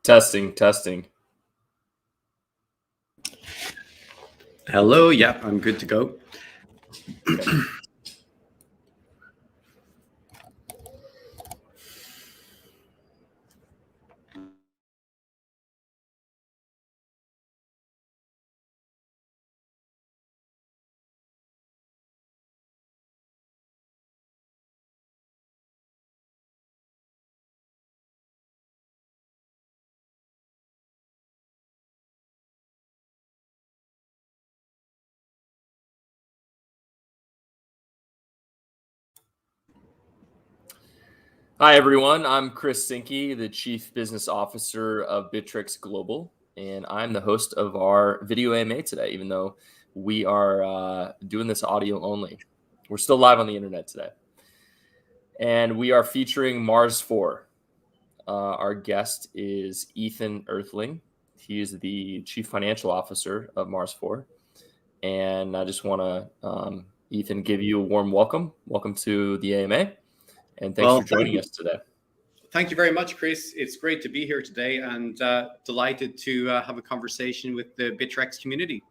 Testing, testing. Hello. Yeah, I'm good to go. Hi, everyone. I'm Chris Sinke, the Chief Business Officer of BITTREX Global, and I'm the host of our video AMA today, even though we are doing this audio only. We're still live on the internet today. And we are featuring MARS4. Our guest is Ethan Earthling. He is the Chief Financial Officer of MARS4. And I just want to, Ethan, give you a warm welcome. Welcome to the AMA. And thanks for joining us today. Thank you very much, Chris. It's great to be here today and delighted to have a conversation with the BITTREX community.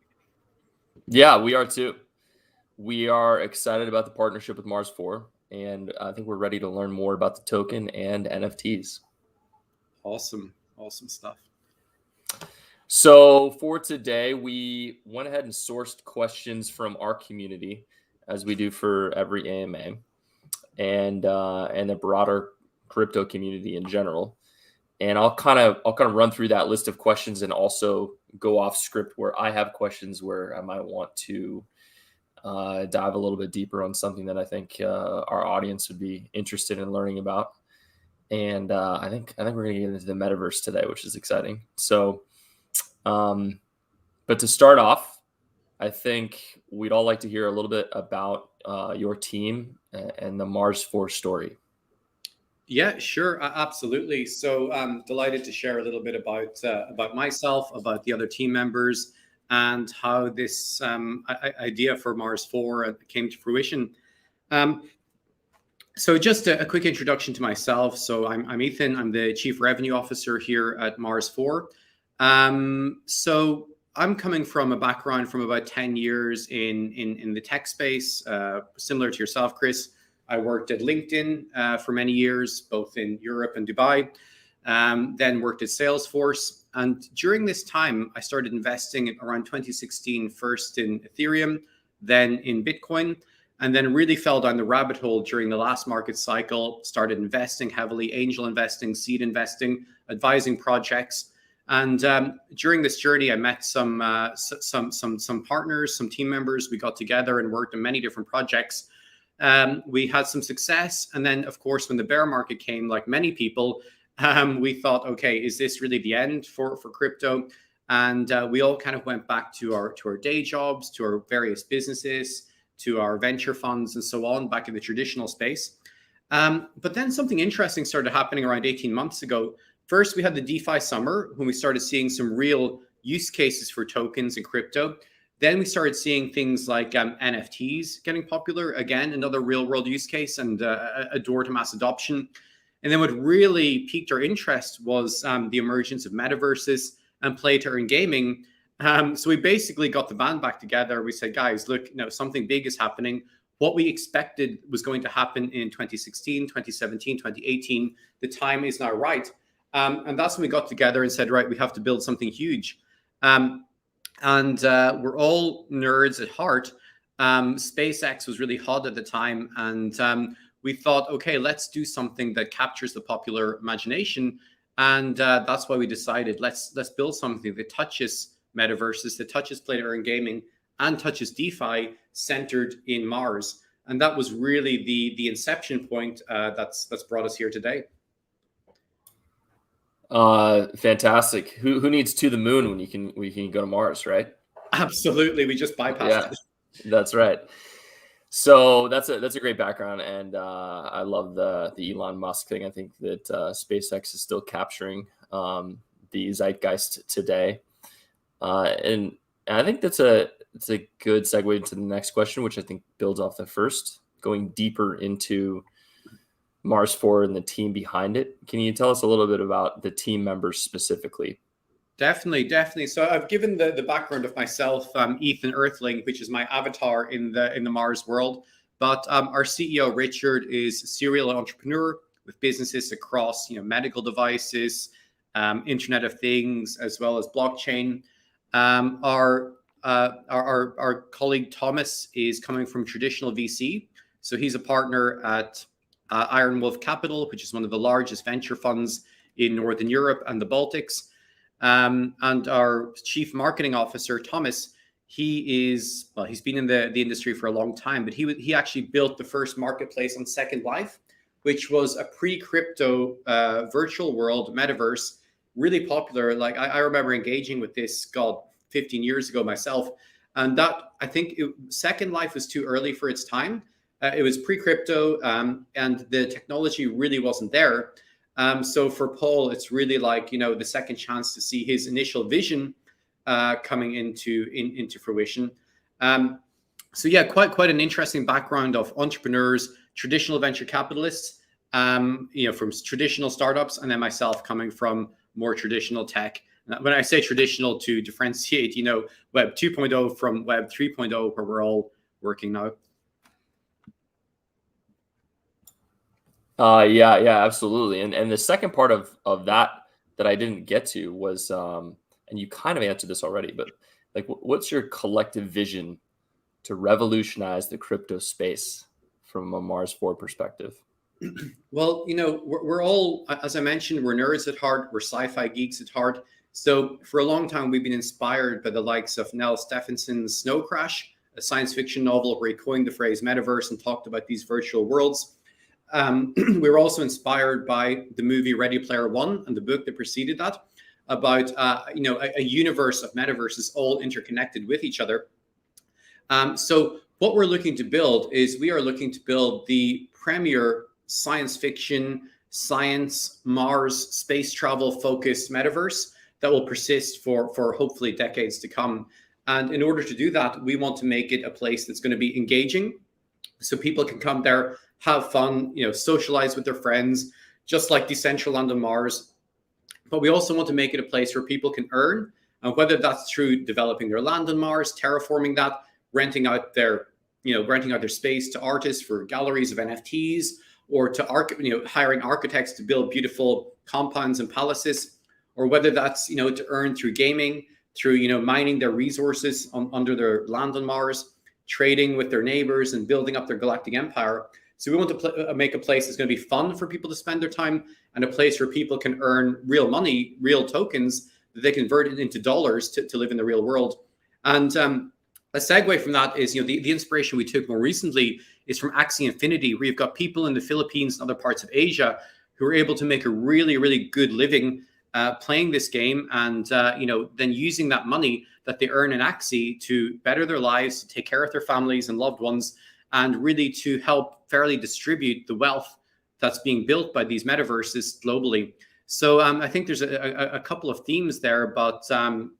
Yeah, we are too. We are excited about the partnership with MARS4, and I think we're ready to learn more about the token and NFTs. Awesome stuff. So for today, we went ahead and sourced questions from our community, as we do for every AMA. And the broader crypto community in general. And I'll kind of run through that list of questions and also go off script where I have questions where I might want to dive a little bit deeper on something that I think our audience would be interested in learning about. And I think we're going to get into the metaverse today, which is exciting. So, but to start off, I think we'd all like to hear a little bit about your team and the MARS4 story. Yeah, sure, absolutely. So I'm delighted to share a little bit about myself, about the other team members, and how this idea for MARS4 came to fruition. So just a quick introduction to myself. So I'm Ethan. I'm the Chief Revenue Officer here at MARS4. So I'm coming from a background from about 10 years in the tech space, similar to yourself, Chris. I worked at LinkedIn for many years, both in Europe and Dubai, then worked at Salesforce. And during this time, I started investing around 2016, first in Ethereum, then in Bitcoin, and then really fell down the rabbit hole during the last market cycle, started investing heavily, angel investing, seed investing, advising projects. And during this journey, I met some partners, some team members. We got together and worked on many different projects. We had some success. And then, of course, when the bear market came, like many people, we thought, okay, is this really the end for crypto? And we all kind of went back to our day jobs, to our various businesses, to our venture funds and so on, back in the traditional space. But then something interesting started happening around 18 months ago. First, we had the DeFi summer when we started seeing some real use cases for tokens and crypto. Then we started seeing things like NFTs getting popular. Again, another real world use case and a door to mass adoption. And then what really piqued our interest was the emergence of metaverses and play to earn gaming. So we basically got the band back together. We said, guys, look, something big is happening. What we expected was going to happen in 2016, 2017, 2018. The time is now right. And that's when we got together and said, right, we have to build something huge. And we're all nerds at heart. SpaceX was really hot at the time. And we thought, okay, let's do something that captures the popular imagination. And that's why we decided, let's build something that touches metaverses, that touches play to earn gaming, and touches DeFi centered in Mars. And that was really the inception point that's brought us here today. Fantastic. Who needs to the moon when we can go to Mars, right? Absolutely. We just bypassed it. That's right. So that's a great background, and I love the Elon Musk thing. I think that SpaceX is still capturing the zeitgeist today, and I think it's a good segue into the next question, which I think builds off the first, going deeper into Mars4 and the team behind it. Can you tell us a little bit about the team members specifically? Definitely. So I've given the background of myself, Ethan Earthling, which is my avatar in the Mars world. But our CEO Richard is a serial entrepreneur with businesses across medical devices, Internet of Things, as well as blockchain. Our colleague Thomas is coming from traditional VC, so he's a partner at Iron Wolf Capital, which is one of the largest venture funds in Northern Europe and the Baltics. And our chief marketing officer, Thomas, he's been in the industry for a long time, but he actually built the first marketplace on Second Life, which was a pre-crypto virtual world metaverse, really popular. Like I remember engaging with this, 15 years ago myself. And that, I think Second Life was too early for its time. It was pre-crypto and the technology really wasn't there. So for Paul, it's really like, the second chance to see his initial vision coming into fruition. So yeah, quite an interesting background of entrepreneurs, traditional venture capitalists, from traditional startups, and then myself coming from more traditional tech. When I say traditional, to differentiate, Web 2.0 from Web 3.0, where we're all working now. Yeah, absolutely. And the second part of that I didn't get to was, and you kind of answered this already, but like, what's your collective vision to revolutionize the crypto space from a Mars4 perspective? Well, we're all, as I mentioned, we're nerds at heart. We're sci-fi geeks at heart. So for a long time, we've been inspired by the likes of Neil Stephenson's Snow Crash, a science fiction novel where he coined the phrase metaverse and talked about these virtual worlds. We were also inspired by the movie Ready Player One and the book that preceded that, about a universe of metaverses all interconnected with each other. So what we're looking to build is we are looking to build the premier science fiction, science, Mars, space travel focused metaverse that will persist for hopefully decades to come. And in order to do that, we want to make it a place that's going to be engaging, so people can come there, have fun, socialize with their friends, just like Decentraland on Mars. But we also want to make it a place where people can earn, and whether that's through developing their land on Mars, terraforming that, renting out their space to artists for galleries of NFTs, or to hiring architects to build beautiful compounds and palaces, or whether that's to earn through gaming, through mining their resources under their land on Mars, trading with their neighbors and building up their galactic empire. So we want to make a place that's going to be fun for people to spend their time, and a place where people can earn real money, real tokens that they convert it into dollars to live in the real world. And a segue from that is, the inspiration we took more recently is from Axie Infinity, where you've got people in the Philippines and other parts of Asia who are able to make a really, really good living playing this game, and then using that money that they earn in Axie to better their lives, to take care of their families and loved ones, and really to help fairly distribute the wealth that's being built by these metaverses globally. So I think there's a couple of themes there, but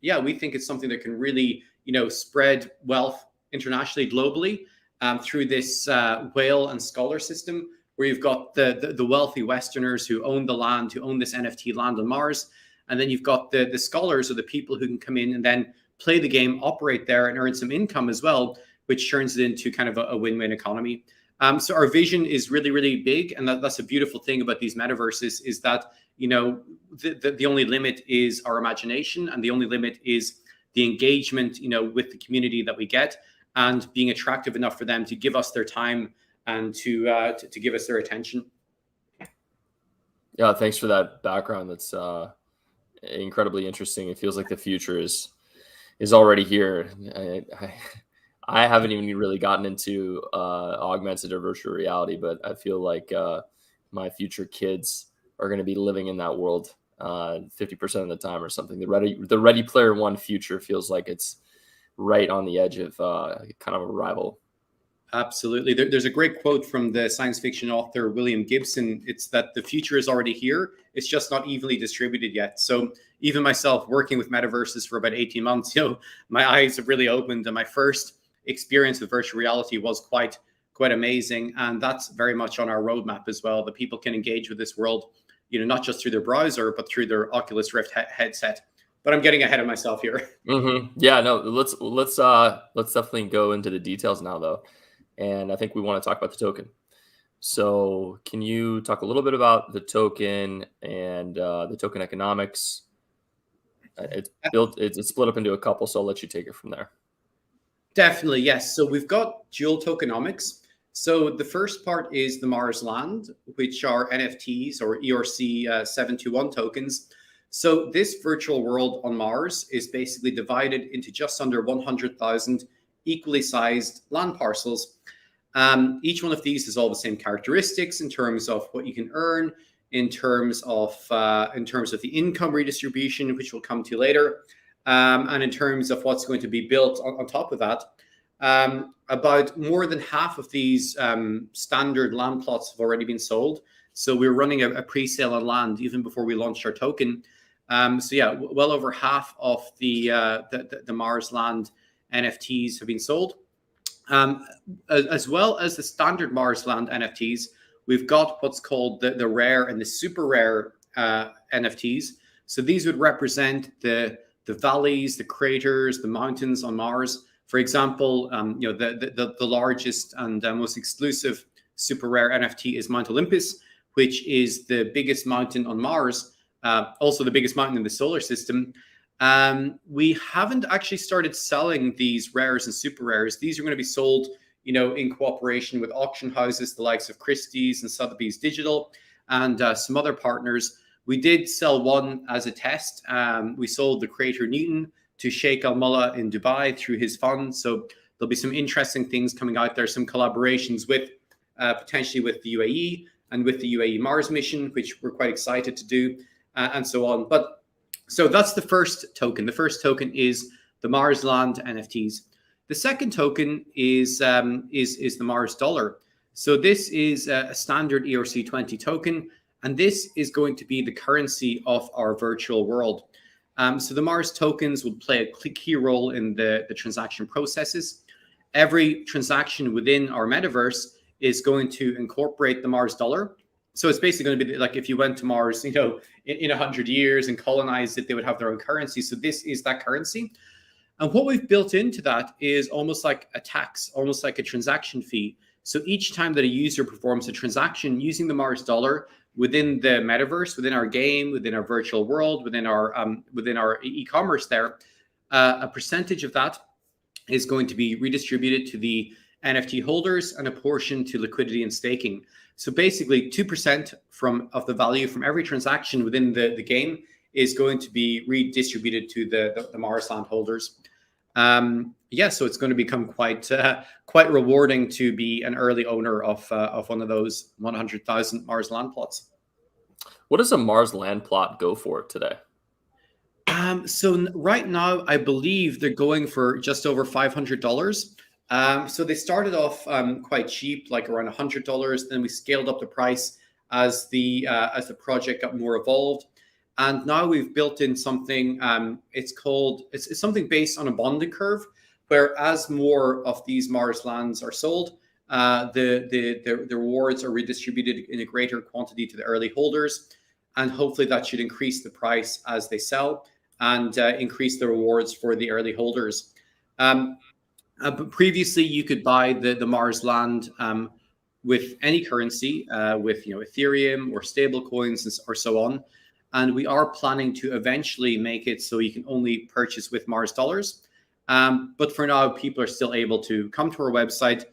we think it's something that can really spread wealth internationally, globally, through this whale and scholar system, where you've got the wealthy Westerners who own the land, who own this NFT land on Mars. And then you've got the scholars, or the people who can come in and then play the game, operate there, and earn some income as well, which turns it into kind of a win-win economy. So our vision is really, really big. And that's a beautiful thing about these metaverses, is that, the only limit is our imagination, and the only limit is the engagement, with the community that we get, and being attractive enough for them to give us their time and to give us their attention. Yeah, thanks for that background. That's incredibly interesting. It feels like the future is already here. I haven't even really gotten into augmented or virtual reality, but I feel like my future kids are going to be living in that world 50% of the time or something. The Ready Player One future feels like it's right on the edge of kind of a rival. Absolutely. There's a great quote from the science fiction author William Gibson. It's that the future is already here. It's just not evenly distributed yet. So even myself, working with metaverses for about 18 months, my eyes have really opened. And my first experience with virtual reality was quite quite amazing. And that's very much on our roadmap as well, that people can engage with this world, not just through their browser, but through their Oculus Rift headset. But I'm getting ahead of myself here. Yeah, no, let's definitely go into the details now, though. And I think we want to talk about the token. So can you talk a little bit about the token and the token economics? It's split up into a couple, so I'll let you take it from there. Definitely, yes. So we've got dual tokenomics. So the first part is the Mars Land, which are NFTs or ERC 721 tokens. So this virtual world on Mars is basically divided into just under 100,000 equally sized land parcels. Each one of these has all the same characteristics in terms of what you can earn, in terms of the income redistribution, which we'll come to later, and in terms of what's going to be built on top of that. About more than half of these standard land plots have already been sold. So we're running a pre-sale on land even before we launched our token. So yeah, well over half of the Mars Land NFTs have been sold. As well as the standard Mars Land NFTs, we've got what's called the rare and the super rare NFTs. So these would represent the valleys, the craters, the mountains on Mars. For example, the largest and most exclusive super rare NFT is Mount Olympus, which is the biggest mountain on Mars, also the biggest mountain in the solar system. We haven't actually started selling these rares and super rares. These are going to be sold, in cooperation with auction houses, the likes of Christie's and Sotheby's Digital, and some other partners. We did sell one as a test. We sold the Crater Newton to Sheikh Al Mullah in Dubai through his fund. So there'll be some interesting things coming out there, some collaborations with potentially with the UAE and with the UAE Mars mission, which we're quite excited to do, and so on. But so that's the first token. The first token is the Mars Land NFTs. The second token is the Mars dollar. So this is a standard ERC20 token, and this is going to be the currency of our virtual world. So the Mars tokens will play a key role in the transaction processes. Every transaction within our metaverse is going to incorporate the Mars dollar. So it's basically going to be like if you went to Mars, in 100 years and colonized it, they would have their own currency. So this is that currency. And what we've built into that is almost like a tax, almost like a transaction fee. So each time that a user performs a transaction using the Mars dollar within the metaverse, within our game, within our virtual world, within our e-commerce there, a percentage of that is going to be redistributed to the NFT holders and a portion to liquidity and staking. So basically 2% of the value from every transaction within the game is going to be redistributed to the Mars Land holders. So it's going to become quite rewarding to be an early owner of one of those 100,000 Mars land plots. What does a Mars land plot go for today? So right now, I believe they're going for just over $500. So they started off quite cheap, like around $100. Then we scaled up the price as the project got more evolved. And now we've built in something, it's something based on a bonding curve, where as more of these Mars lands are sold, the rewards are redistributed in a greater quantity to the early holders. And hopefully that should increase the price as they sell and increase the rewards for the early holders. But previously, you could buy the Mars land with any currency, with Ethereum or stable coins or so on. And we are planning to eventually make it so you can only purchase with Mars dollars. But for now, people are still able to come to our website,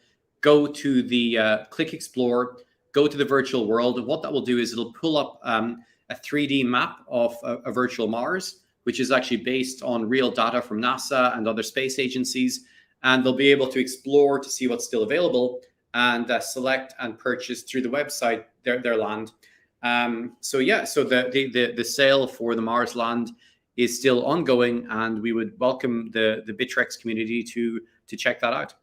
go to the click Explore, go to the virtual world. And what that will do is it'll pull up a 3D map of a virtual Mars, which is actually based on real data from NASA and other space agencies. And they'll be able to explore to see what's still available and select and purchase through the website their land. So the sale for the Mars land is still ongoing, and we would welcome the BITTREX community to check that out.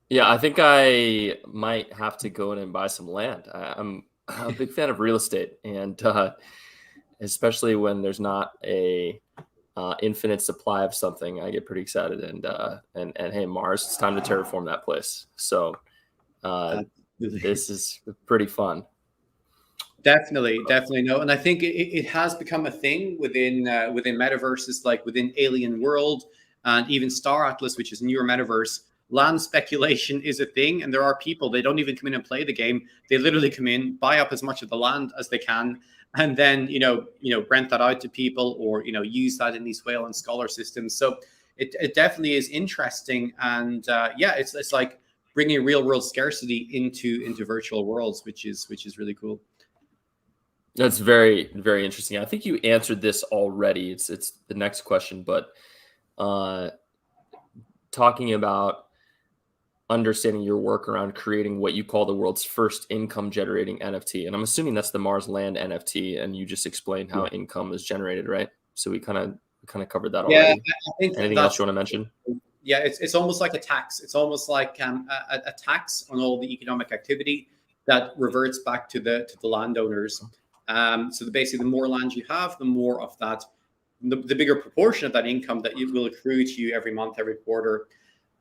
Yeah, I think I might have to go in and buy some land. I'm a big fan of real estate, and especially when there's not a infinite supply of something, I get pretty excited. And hey, Mars, it's time to terraform that place. So this is pretty fun. Definitely no, and I think it has become a thing within metaverses, like within Alien World and even Star Atlas, which is a newer metaverse. Land speculation is a thing, and there are people, they don't even come in and play the game. They literally come in, buy up as much of the land as they can, and then rent that out to people, or use that in these whale and scholar systems. So it definitely is interesting, and it's like bringing real world scarcity into virtual worlds, which is really cool. That's very, very interesting. I think you answered this already. It's the next question, but talking about understanding your work around creating what you call the world's first income generating NFT. And I'm assuming that's the Mars Land NFT, and you just explained how income is generated, right? So we kind of covered that already. Yeah, I think anything else you want to mention? Yeah, it's almost like a tax. It's almost like a tax on all the economic activity that reverts back to the landowners. So basically, the more land you have, the more of that, the bigger proportion of that income that it will accrue to you every month, every quarter.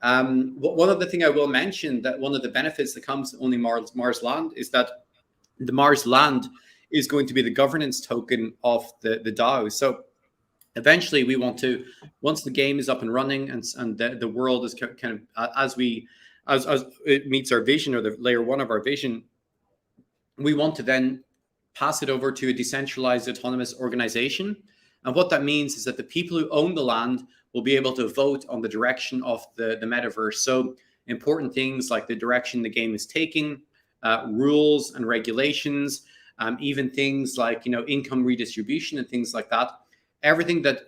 One other thing I will mention, that one of the benefits that comes to owning Mars land is that the Mars land is going to be the governance token of the DAO. So eventually, we want to, once the game is up and running and the world is kind of as it meets our vision, or the layer one of our vision, we want to then pass it over to a decentralized autonomous organization. And what that means is that the people who own the land will be able to vote on the direction of the metaverse. So important things like the direction the game is taking, rules and regulations, even things like income redistribution and things like that. Everything that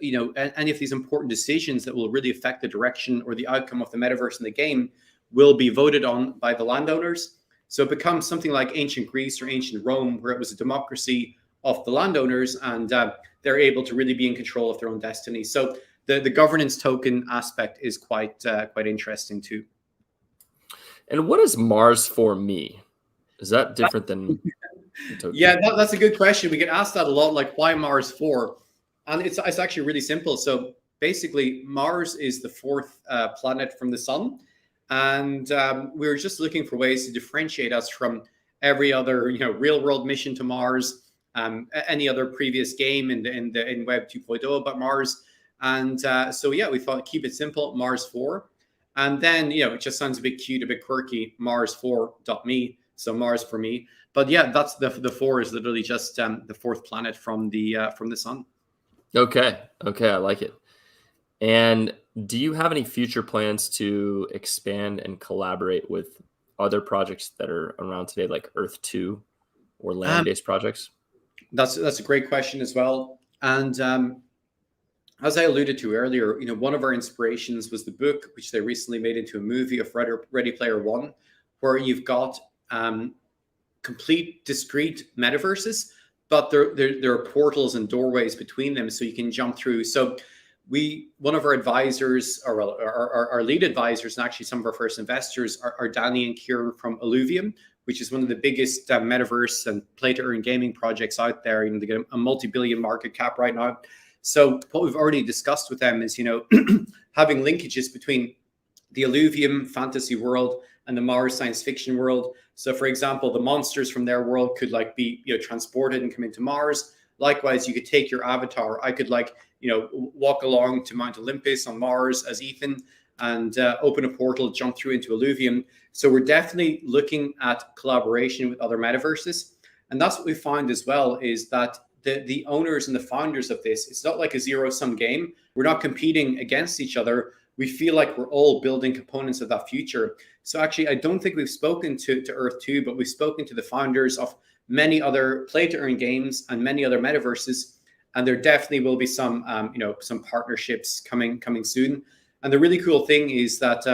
any of these important decisions that will really affect the direction or the outcome of the metaverse in the game will be voted on by the landowners. So it becomes something like ancient Greece or ancient Rome, where it was a democracy of the landowners, and they're able to really be in control of their own destiny. So the governance token aspect is quite interesting too. And what is Mars4? Is that different than the token? Yeah, that's a good question. We get asked that a lot, like why Mars4? And it's actually really simple. So basically, Mars is the fourth planet from the sun. And we were just looking for ways to differentiate us from every other, real world mission to Mars, any other previous game in Web 2.0 about Mars. And so we thought, keep it simple, Mars4. And then, it just sounds a bit cute, a bit quirky, Mars4.me. So Mars for me. But yeah, that's the 4 is literally just the fourth planet from the sun. Okay, I like it. And do you have any future plans to expand and collaborate with other projects that are around today, like Earth 2 or land-based projects? That's a great question as well. And as I alluded to earlier, one of our inspirations was the book, which they recently made into a movie, of Ready Player One, where you've got complete discrete metaverses, but there are portals and doorways between them, so you can jump through. So one of our advisors, or our lead advisors, and actually some of our first investors are Danny and Kieran from Illuvium, which is one of the biggest metaverse and play-to-earn gaming projects out there. They get a multi-billion market cap right now. So what we've already discussed with them is, having linkages between the Illuvium fantasy world and the Mars science fiction world. So, for example, the monsters from their world could be transported and come into Mars. Likewise, you could take your avatar. I could walk along to Mount Olympus on Mars as Ethan and open a portal, jump through into Illuvium. So we're definitely looking at collaboration with other metaverses. And that's what we find as well, is that the owners and the founders of this, it's not like a zero-sum game. We're not competing against each other. We feel like we're all building components of that future. So actually, I don't think we've spoken to Earth 2, but we've spoken to the founders of many other play-to-earn games and many other metaverses. And there definitely will be some partnerships coming soon. And the really cool thing is that,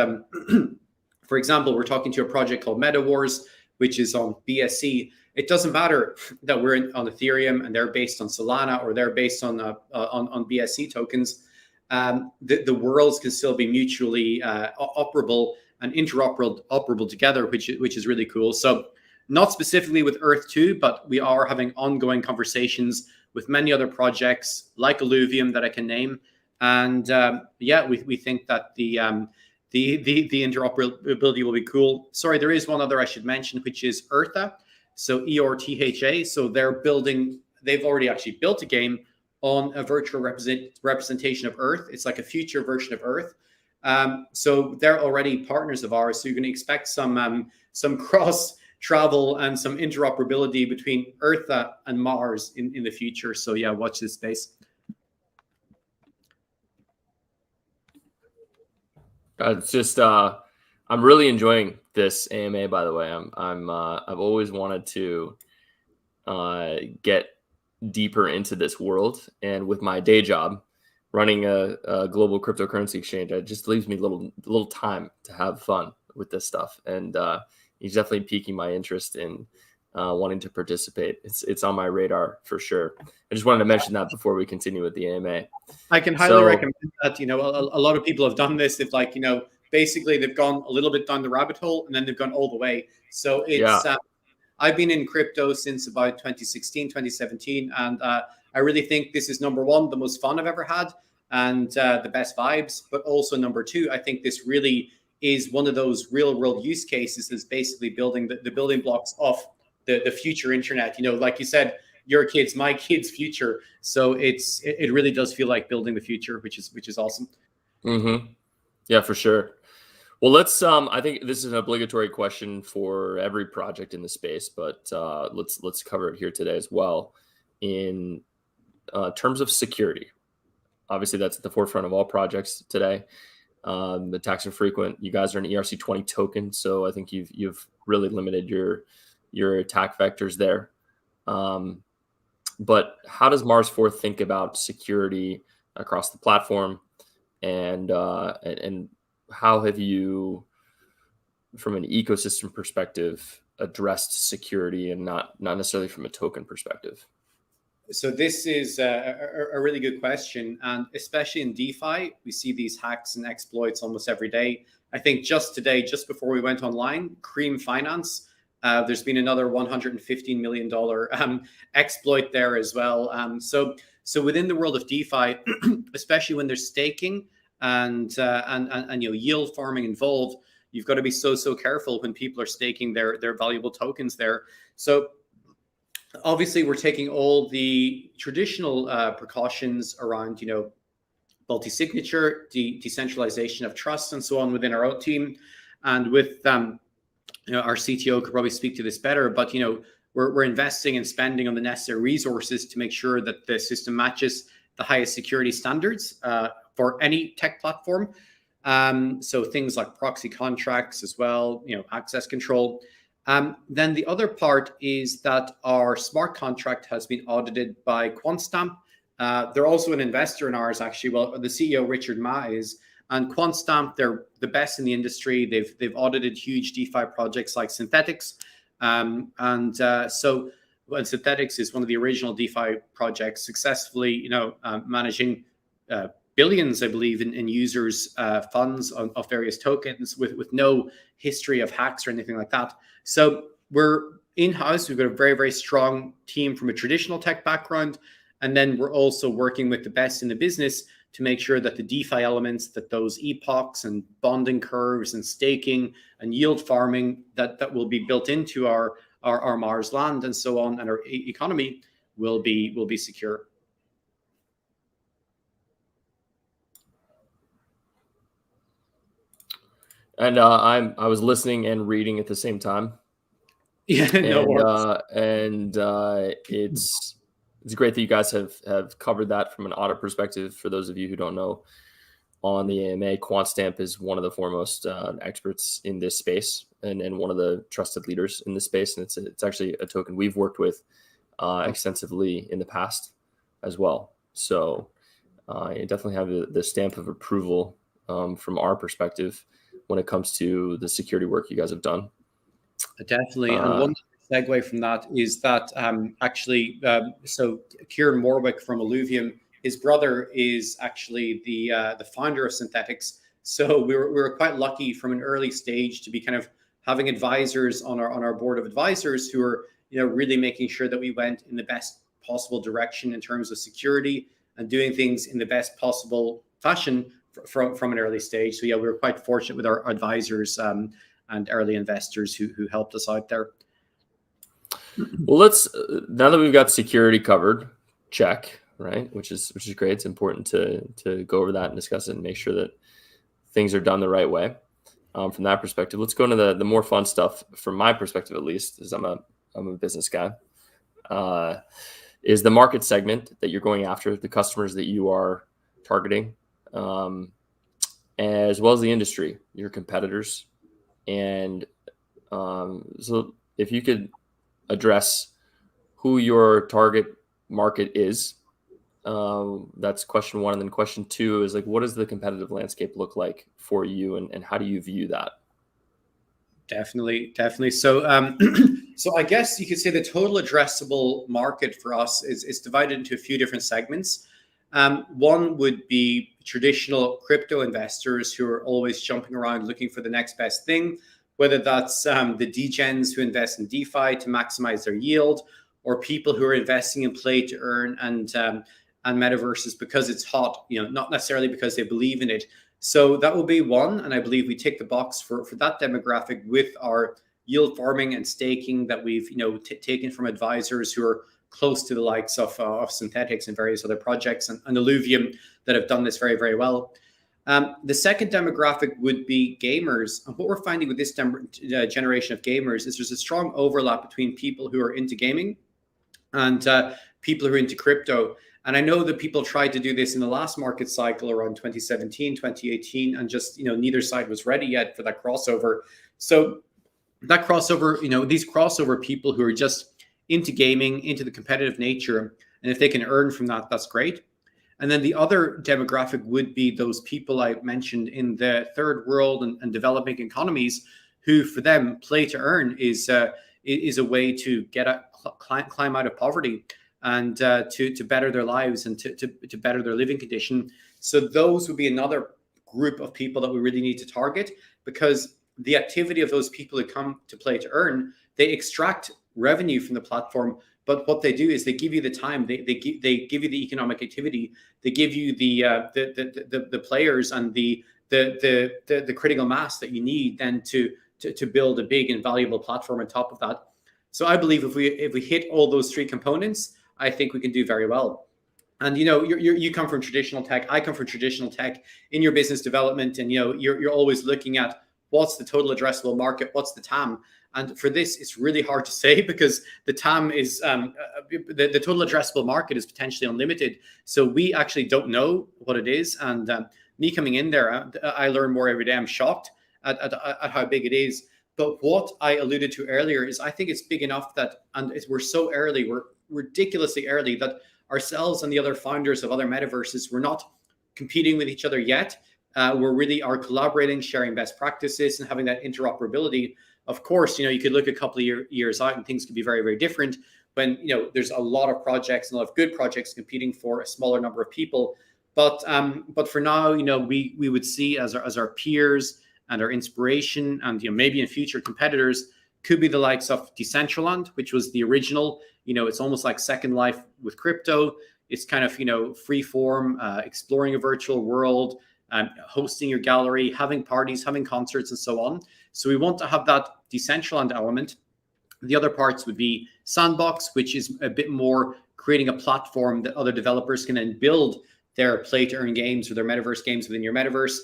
for example, we're talking to a project called MetaWars, which is on BSC. It doesn't matter that we're on Ethereum and they're based on Solana, or they're based on BSC tokens. The worlds can still be mutually operable and interoperable together, which is really cool. So not specifically with Earth 2, but we are having ongoing conversations with many other projects like Illuvium that I can name, And yeah, we think that the interoperability will be cool. Sorry, there is one other I should mention, which is Eartha. So ERTHA. So they've already actually built a game on a virtual representation of Earth. It's like a future version of Earth. So they're already partners of ours. So you're going to expect some cross travel and some interoperability between Eartha and Mars in the future. So yeah, watch this space. It's just I'm really enjoying this AMA. By the way, I've always wanted to get deeper into this world, and with my day job running a global cryptocurrency exchange, it just leaves me little time to have fun with this stuff. And he's definitely piquing my interest in wanting to participate. It's on my radar for sure. I just wanted to mention that before we continue with the AMA. I can highly recommend that. You know, a lot of people have done this. They've like, you know, basically they've gone a little bit down the rabbit hole and then they've gone all the way. So it's I've been in crypto since about 2016, 2017, and I really think this is number one, the most fun I've ever had, and the best vibes. But also number two, I think this really is one of those real world use cases that's basically building the building blocks of the future internet. You know, like you said, your kids, my kids' future. So it really does feel like building the future, which is awesome. Mm-hmm. Yeah, for sure. Well, let's. I think this is an obligatory question for every project in the space, but let's cover it here today as well. In terms of security, obviously that's at the forefront of all projects today. The attacks are frequent. You guys are an ERC20 token, so I think you've really limited your attack vectors there. But how does MARS4 think about security across the platform, and how have you, from an ecosystem perspective, addressed security and not necessarily from a token perspective? So this is a really good question. And especially in DeFi, we see these hacks and exploits almost every day. I think just today, just before we went online, Cream Finance, there's been another $115 million exploit there as well. So within the world of DeFi, especially when there's staking and you know, yield farming involved, you've got to be so careful when people are staking their valuable tokens there. So obviously we're taking all the traditional precautions around, you know, multi-signature, decentralization of trust, and so on within our own team. And with you know, our CTO could probably speak to this better, but you know, we're investing and spending on the necessary resources to make sure that the system matches the highest security standards for any tech platform. So things like proxy contracts as well, you know, access control. Then the other part is that our smart contract has been audited by QuantStamp. They're also an investor in ours, actually. Well, the CEO, Richard Ma, is. And QuantStamp, they're the best in the industry. They've audited huge DeFi projects like Synthetics. So Synthetics is one of the original DeFi projects, successfully, you know, managing billions, I believe, in users' funds of various tokens with no history of hacks or anything like that. So we're in-house. We've got a very strong team from a traditional tech background. And then we're also working with the best in the business to make sure that the DeFi elements, that those epochs and bonding curves and staking and yield farming that will be built into our Mars land and so on, and our economy will be secure. And I was listening and reading at the same time. Yeah, no worries. It's great that you guys have covered that from an audit perspective. For those of you who don't know, on the AMA, QuantStamp is one of the foremost experts in this space and one of the trusted leaders in this space. And it's actually a token we've worked with extensively in the past as well. So you definitely have the stamp of approval from our perspective when it comes to the security work you guys have done. Definitely. And one segue from that is that so Kieran Morwick from Alluvium, his brother is actually the founder of Synthetics. So we were quite lucky from an early stage to be kind of having advisors on our board of advisors who are, you know, really making sure that we went in the best possible direction in terms of security and doing things in the best possible fashion from an early stage. So yeah, we were quite fortunate with our advisors and early investors who helped us out there. Well, let's now that we've got security covered, check, right? Which is great. It's important to go over that and discuss it and make sure that things are done the right way. From that perspective, let's go into the more fun stuff. From my perspective, at least, as I'm a business guy, is the market segment that you're going after, the customers that you are targeting, as well as the industry, your competitors, and so if you could address who your target market is. That's question one. And then question two is like, what does the competitive landscape look like for you, and how do you view that? Definitely. So, so I guess you could say the total addressable market for us is divided into a few different segments. One would be traditional crypto investors who are always jumping around looking for the next best thing, whether that's the degens who invest in DeFi to maximize their yield, or people who are investing in play to earn and metaverses because it's hot, not necessarily because they believe in it. So that will be one, and I believe we tick the box for that demographic with our yield farming and staking that we've taken from advisors who are close to the likes of Synthetics and various other projects and Illuvium that have done this very, very well. The second demographic would be gamers. And what we're finding with this generation of gamers is there's a strong overlap between people who are into gaming and people who are into crypto. And I know that people tried to do this in the last market cycle around 2017, 2018, and just, neither side was ready yet for that crossover. So that crossover, these crossover people who are just into gaming, into the competitive nature, and if they can earn from that, that's great. And then the other demographic would be those people I mentioned in the third world and developing economies, who for them play to earn is a way to climb out of poverty and to better their lives and to better their living condition. So those would be another group of people that we really need to target, because the activity of those people who come to play to earn, they extract revenue from the platform. But what they do is they give you the time, they give you the economic activity, they give you the players and the critical mass that you need then to build a big and valuable platform on top of that. So I believe if we hit all those three components, I think we can do very well. And you come from traditional tech, I come from traditional tech in your business development, and you're always looking at what's the total addressable market, what's the TAM. And for this, it's really hard to say, because the TAM is the total addressable market is potentially unlimited. So we actually don't know what it is. And me coming in there, I learn more every day. I'm shocked at how big it is. But what I alluded to earlier is I think it's big enough that, and we're so early, we're ridiculously early, that ourselves and the other founders of other metaverses, we're not competing with each other yet. We're really are collaborating, sharing best practices, and having that interoperability. Of course, you could look a couple of years out and things could be very, very different when, there's a lot of projects and a lot of good projects competing for a smaller number of people. But for now, we would see as our peers and our inspiration, and maybe in future competitors could be the likes of Decentraland, which was the original. It's almost like Second Life with crypto. It's kind of free form, exploring a virtual world, hosting your gallery, having parties, having concerts, and so on. So we want to have that Decentraland element. The other parts would be Sandbox, which is a bit more creating a platform that other developers can then build their play to earn games or their metaverse games within your metaverse.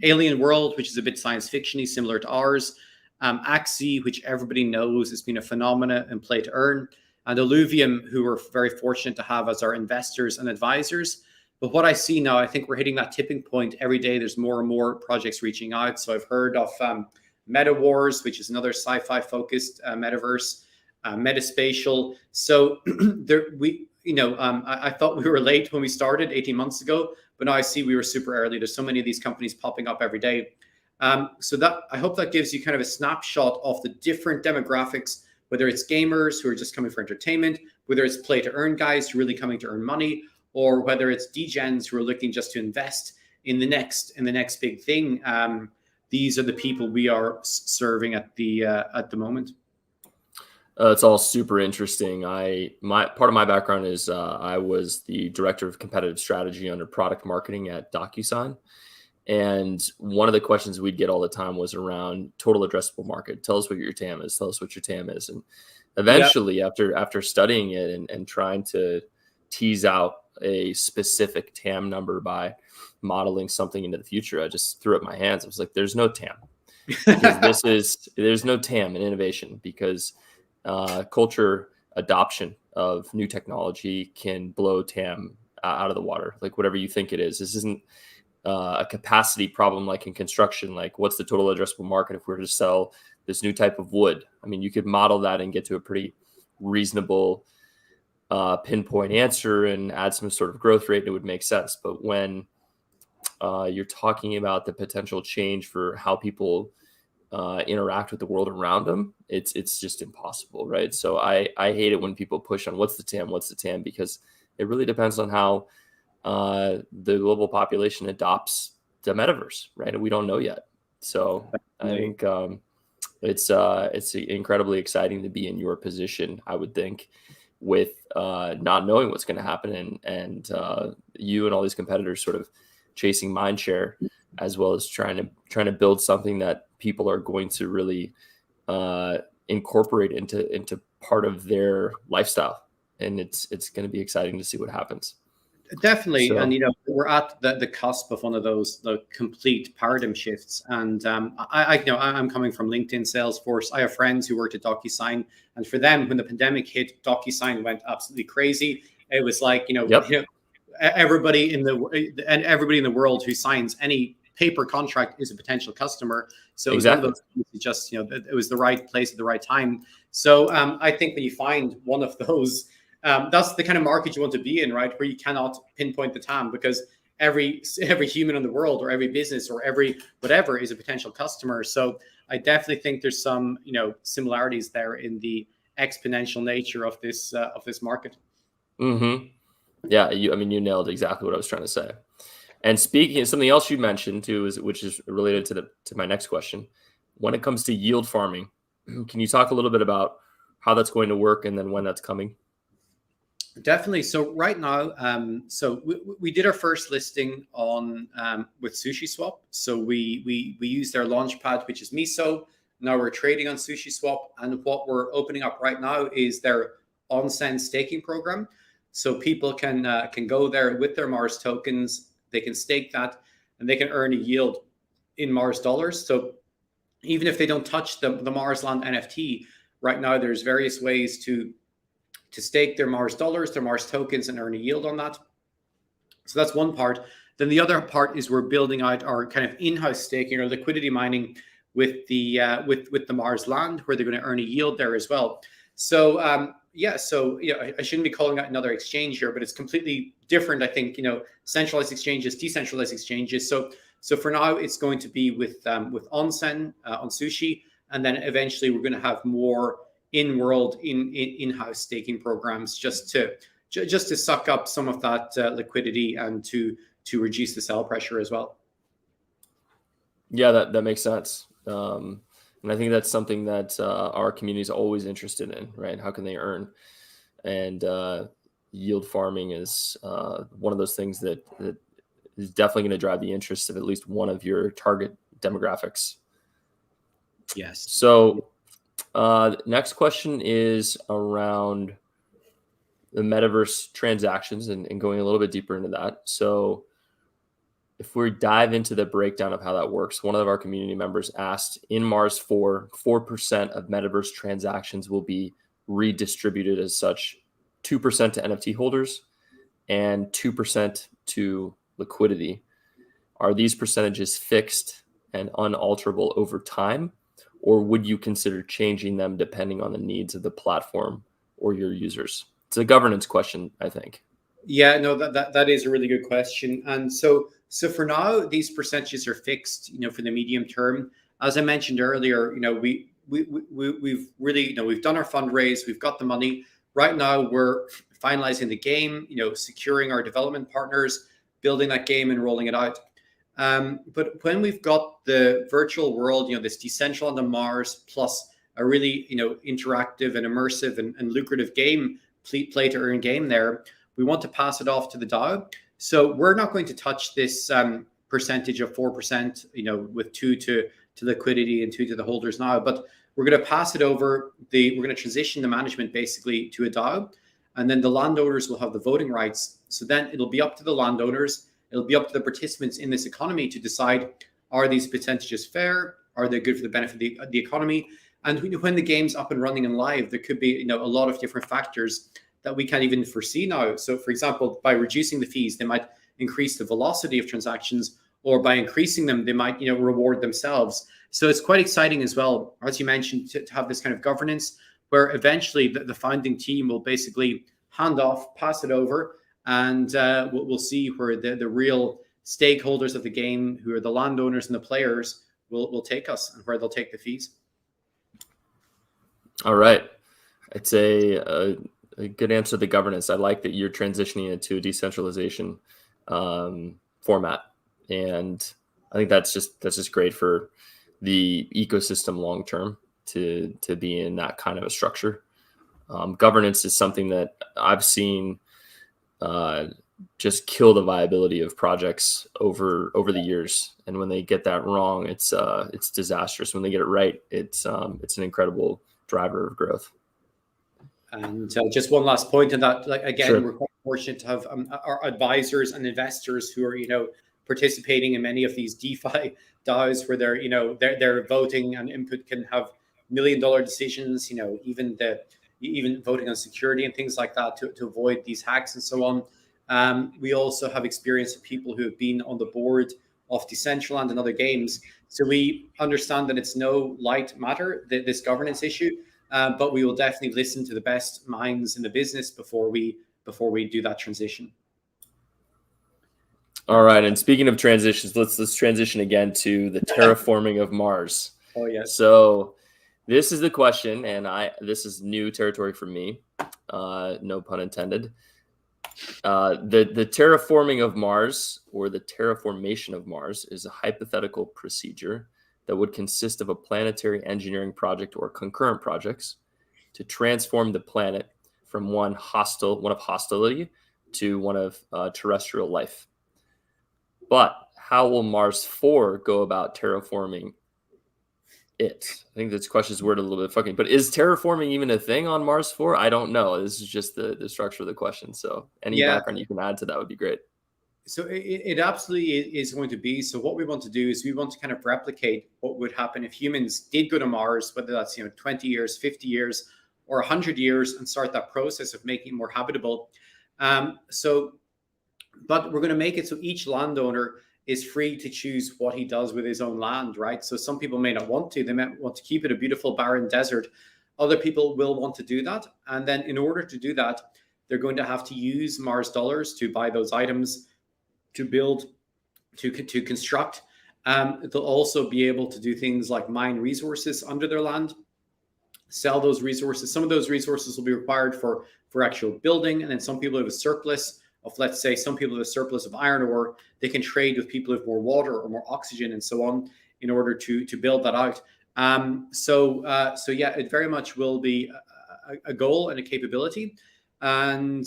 Alien World, which is a bit science fiction-y, similar to ours. Axie, which everybody knows has been a phenomena in play to earn. And Illuvium, who we're very fortunate to have as our investors and advisors. But what I see now, I think we're hitting that tipping point every day. There's more and more projects reaching out. So I've heard of Meta Wars, which is another sci-fi focused metaverse, Metaspatial. So I thought we were late when we started 18 months ago, but now I see we were super early. There's so many of these companies popping up every day. So that I hope that gives you kind of a snapshot of the different demographics, whether it's gamers who are just coming for entertainment, whether it's play to earn guys who are really coming to earn money, or whether it's degens who are looking just to invest in the next big thing. These are the people we are serving at the moment. It's all super interesting. My part of my background is I was the director of competitive strategy under product marketing at DocuSign. And one of the questions we'd get all the time was around total addressable market. Tell us what your TAM is. Tell us what your TAM is. And Yeah, eventually, after studying it and trying to tease out a specific TAM number by modeling something into the future, I just threw up my hands. I was like, "There's no TAM because there's no TAM in innovation because culture adoption of new technology can blow TAM out of the water. Like whatever you think it is, this isn't a capacity problem like in construction. Like what's the total addressable market if we were to sell this new type of wood? I mean, you could model that and get to a pretty reasonable pinpoint answer and add some sort of growth rate, and it would make sense. But when you're talking about the potential change for how people interact with the world around them, it's just impossible, right? So I hate it when people push on what's the TAM, because it really depends on how the global population adopts the metaverse, right? And we don't know yet. So I think it's incredibly exciting to be in your position, I would think, with not knowing what's going to happen, and you and all these competitors sort of chasing mind share, as well as trying to build something that people are going to really incorporate into part of their lifestyle. And it's going to be exciting to see what happens. Definitely, So, and we're at the cusp of one of those complete paradigm shifts. And I I'm coming from LinkedIn, Salesforce. I have friends who worked at DocuSign, and for them, when the pandemic hit, DocuSign went absolutely crazy. It was like yep, everybody in the world who signs any paper contract is a potential customer. So it was one of exactly. those things that just it was the right place at the right time. So I think when you find one of those. That's the kind of market you want to be in, right? Where you cannot pinpoint the TAM, because every human in the world, or every business, or every whatever is a potential customer. So I definitely think there's some similarities there in the exponential nature of this market. Mm-hmm. Yeah, I mean, you nailed exactly what I was trying to say. And speaking of something else you mentioned too, which is related to my next question. When it comes to yield farming, can you talk a little bit about how that's going to work and then when that's coming? Definitely. So right now, so we did our first listing on with SushiSwap. So we used their launchpad, which is Miso. Now we're trading on SushiSwap, and what we're opening up right now is their on-send staking program. So people can go there with their Mars tokens. They can stake that, and they can earn a yield in Mars dollars. So even if they don't touch the Mars Land NFT right now, there's various ways to stake their Mars dollars, their Mars tokens, and earn a yield on that. So that's one part. Then the other part is we're building out our kind of in-house staking or liquidity mining with the Mars land, where they're going to earn a yield there as well. So I shouldn't be calling out another exchange here, but it's completely different. I think centralized exchanges, decentralized exchanges. So for now, it's going to be with Onsen on Sushi, and then eventually we're going to have more in-world in-house staking programs just to suck up some of that liquidity and to reduce the sell pressure as well. Yeah, that makes sense. And I think that's something that our community is always interested in, right? How can they earn? And yield farming is one of those things that is definitely going to drive the interest of at least one of your target demographics. Yes. So next question is around the Metaverse transactions and going a little bit deeper into that. So if we dive into the breakdown of how that works, one of our community members asked, in MARS4, 4% of Metaverse transactions will be redistributed as such, 2% to NFT holders and 2% to liquidity. Are these percentages fixed and unalterable over time, or would you consider changing them depending on the needs of the platform or your users? It's a governance question, I think. Yeah, no, that is a really good question. And so for now, these percentages are fixed, for the medium term. As I mentioned earlier, we've really, we've done our fundraise, we've got the money. Right now, we're finalizing the game, securing our development partners, building that game and rolling it out. But when we've got the virtual world, this decentralized on Mars plus a really, interactive and immersive and lucrative game, play to earn game there. We want to pass it off to the DAO. So we're not going to touch this percentage of 4%, with 2 to liquidity and 2 to the holders now, but we're going to pass it over. We're going to transition the management basically to a DAO, and then the landowners will have the voting rights. So then it'll be up to the landowners, it'll be up to the participants in this economy to decide, are these percentages fair? Are they good for the benefit of the economy? And when the game's up and running and live, there could be a lot of different factors that we can't even foresee now. So for example, by reducing the fees, they might increase the velocity of transactions, or by increasing them, they might reward themselves. So it's quite exciting as well, as you mentioned, to have this kind of governance where eventually the founding team will basically hand off, pass it over, and we'll see where the real stakeholders of the game, who are the landowners and the players, will take us, and where they'll take the fees. All right. It's a good answer to the governance. I like that you're transitioning it to a decentralization format. And I think that's just great for the ecosystem long term to be in that kind of a structure. Governance is something that I've seen just kill the viability of projects over the years. And when they get that wrong, it's disastrous. When they get it right, it's an incredible driver of growth. And just one last point on that, again, Sure. We're quite fortunate to have our advisors and investors who are, participating in many of these DeFi DAOs where their voting and input can have $1 million decisions, even voting on security and things like that to avoid these hacks and so on. We also have experience of people who have been on the board of Decentraland and other games. So we understand that it's no light matter, this governance issue, but we will definitely listen to the best minds in the business before we do that transition. All right. And speaking of transitions, let's transition again to the terraforming of Mars. Oh, yes. So this is the question, and this is new territory for me. No pun intended. The terraforming of Mars, or the terraformation of Mars, is a hypothetical procedure that would consist of a planetary engineering project or concurrent projects to transform the planet from one of hostility to one of terrestrial life. But how will MARS4 go about terraforming it? I think this question is worded a little bit fucking, but is terraforming even a thing on MARS4? I don't know. This is just the structure of the question. So any background you can add to that would be great. So it absolutely is going to be. So what we want to do is we want to kind of replicate what would happen if humans did go to Mars, whether that's 20 years, 50 years, or 100 years, and start that process of making it more habitable. But we're going to make it so each landowner is free to choose what he does with his own land, right? So some people may not want to. They might want to keep it a beautiful barren desert. Other people will want to do that. And then in order to do that, they're going to have to use Mars dollars to buy those items, to build, to construct. They'll also be able to do things like mine resources under their land, sell those resources. Some of those resources will be required for actual building. And then some people have a surplus of, let's say, some people have a surplus of iron ore. They can trade with people who have more water or more oxygen and so on in order to build that out. So yeah, it very much will be a goal and a capability. And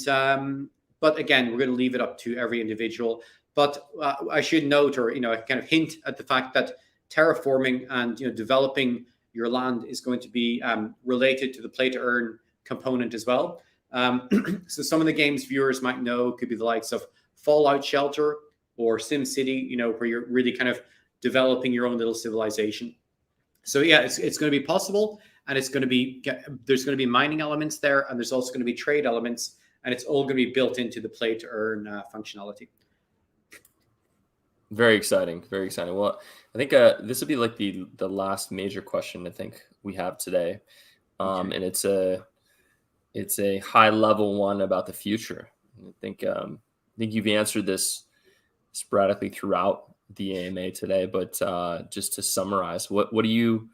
but again, we're going to leave it up to every individual. But I should note, or kind of hint at the fact that terraforming and developing your land is going to be related to the play to earn component as well. So some of the games viewers might know could be the likes of Fallout Shelter or SimCity, where you're really kind of developing your own little civilization. So yeah, it's going to be possible, and there's going to be mining elements there, and there's also going to be trade elements, and it's all going to be built into the play to earn functionality. Very exciting. Very exciting. Well, I think this would be like the last major question I think we have today. Okay. And it's a high level one about the future. I think you've answered this sporadically throughout the AMA today, but just to summarize, what would you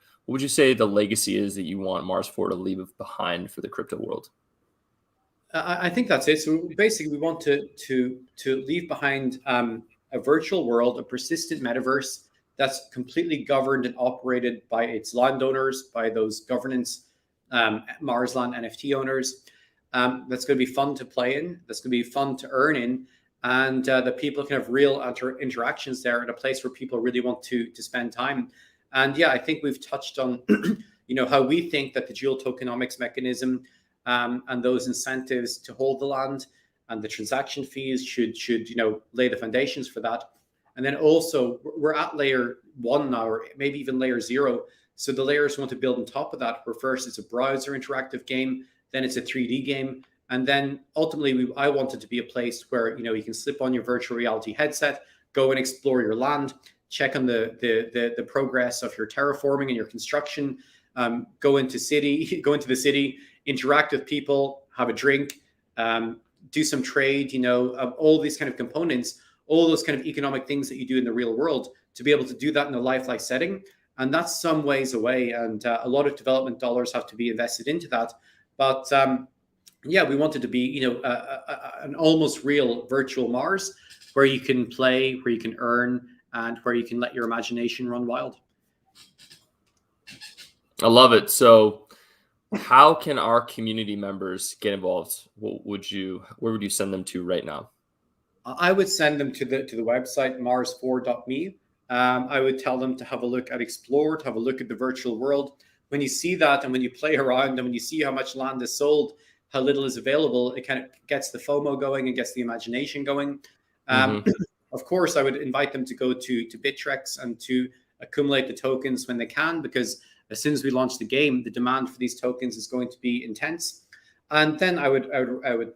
say the legacy is that you want Mars4 to leave behind for the crypto world? I think that's it. So basically, we want to leave behind a virtual world, a persistent metaverse that's completely governed and operated by its landowners, by those governance Mars Land NFT owners. That's going to be fun to play in. That's going to be fun to earn in. And the people can have real interactions there at a place where people really want to spend time. And yeah, I think we've touched on how we think that the dual tokenomics mechanism and those incentives to hold the land and the transaction fees should lay the foundations for that. And then also we're at layer 1 now, or maybe even layer 0. So the layers want to build on top of that, where first it's a browser interactive game, then it's a 3D game. And then ultimately, I want it to be a place where you can slip on your virtual reality headset, go and explore your land, check on the progress of your terraforming and your construction, go into the city, interact with people, have a drink, do some trade. All these kind of components, all those kind of economic things that you do in the real world, to be able to do that in a lifelike setting. And that's some ways away, and a lot of development dollars have to be invested into that. But yeah, we want it to be, an almost real virtual Mars where you can play, where you can earn, and where you can let your imagination run wild. I love it. So how can our community members get involved? Where would you send them to right now? I would send them to the website mars4.me. I would tell them to have a look at Explore, to have a look at the virtual world. When you see that, and when you play around, and when you see how much land is sold, how little is available, it kind of gets the FOMO going and gets the imagination going. Of course, I would invite them to go to BITTREX and to accumulate the tokens when they can, because as soon as we launch the game, the demand for these tokens is going to be intense. And then I would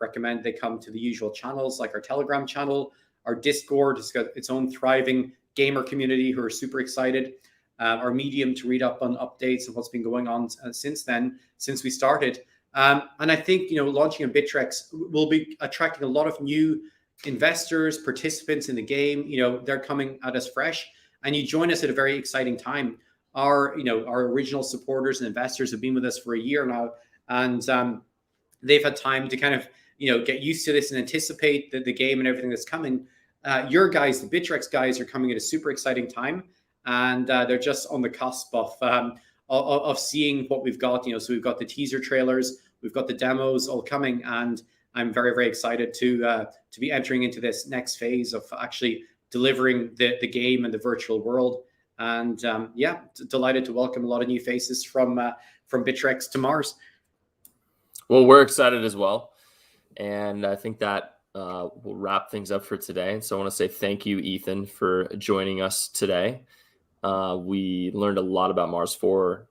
recommend they come to the usual channels, like our Telegram channel, our Discord. It's got its own thriving gamer community who are super excited. Our Medium to read up on updates and what's been going on since we started. And I think, launching a BITTREX will be attracting a lot of new investors, participants in the game. They're coming at us fresh, and you join us at a very exciting time. Our original supporters and investors have been with us for a year now, and they've had time to kind of, get used to this and anticipate the game and everything that's coming. Your guys, the BITTREX guys, are coming at a super exciting time, and they're just on the cusp of seeing what we've got. So we've got the teaser trailers, we've got the demos all coming, and I'm very, very excited to be entering into this next phase of actually delivering the game and the virtual world. And yeah, delighted to welcome a lot of new faces from BITTREX to Mars. Well, we're excited as well, and I think that we'll wrap things up for today. So I want to say thank you, Ethan, for joining us today. We learned a lot about MARS4,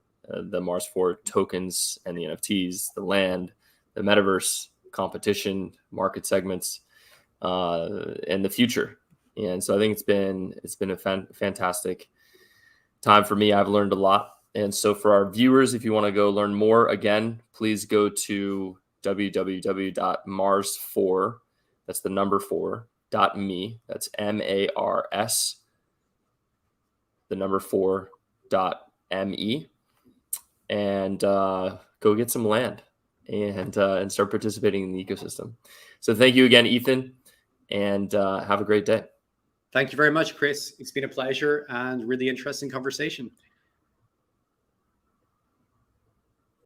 the MARS4 tokens and the NFTs, the land, the metaverse, competition, market segments, and the future. And so I think it's been a fantastic time for me. I've learned a lot. And so for our viewers, if you want to go learn more, again, please go to www.mars4, that's the number 4.me, that's MARS, the number 4.me, and go get some land and start participating in the ecosystem. So thank you again, Ethan, and have a great day. Thank you very much, Chris. It's been a pleasure and really interesting conversation.